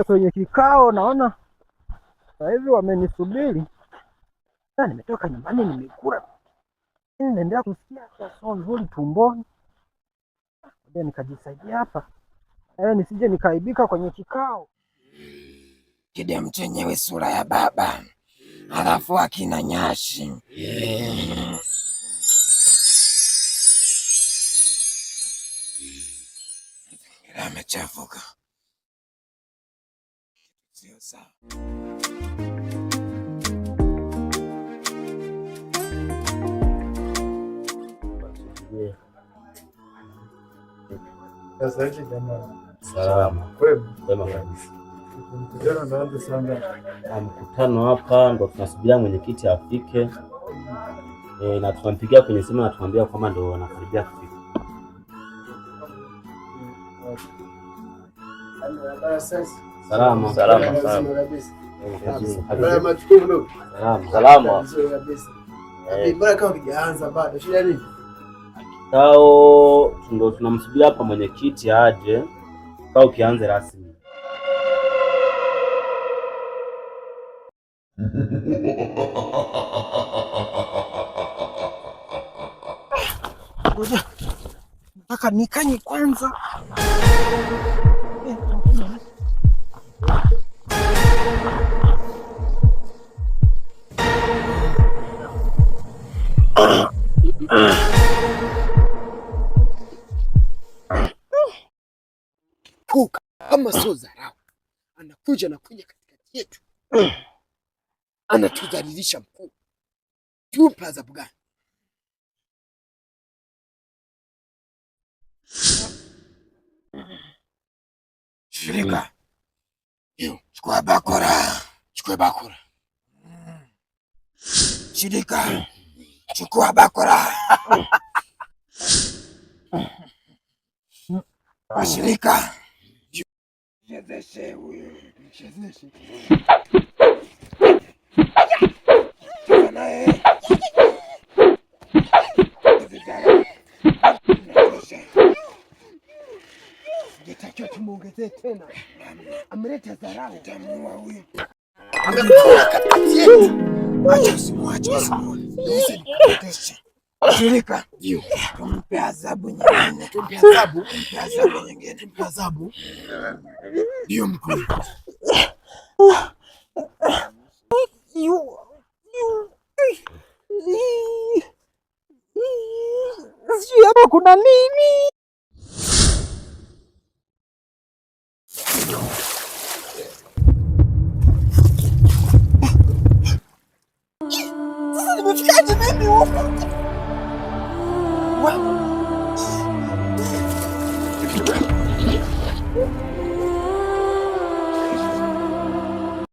kwenye kikao, naona sasa hivi wamenisubiri. Nimetoka nyumbani nimekula, naendelea kusikia sio nzuri tumboni. Ndio nikajisaidia hapa nisije nikaibika kwenye kikao. Kidemu chenyewe sura ya baba, halafu akina nyashi. Amechafuka, sio sawa. Salama. Kwema kabisa. Mkutano hapa ndo tunasubiria mwenyekiti afike, na tunampigia kwenye simu na tunamwambia kwamba ndo anakaribia kufika. Salama. Kikao ndo tunamsubiria hapa mwenyekiti aje, kikao kianze rasmi. Nataka nikanye kwanza. Kuka kama sio dharau, anakuja katikati yetu, anatudhalilisha mkuu. Tupe adhabu gani? Shirika, chukua bakora. Shirika, chukua bakora. Shirika, chezeshe huyo, chezeshe. Cheza naye. Nitakiwa tumuongezee tena. Ameleta dharau. Tamuua huyu. Amekuwa katikati yetu. Acha usimwache. Shirika, ndio. Tumpe adhabu nyingine. Ndio mkuu. Sijui hapa kuna nini? Sasa nimefikaje mimi huko?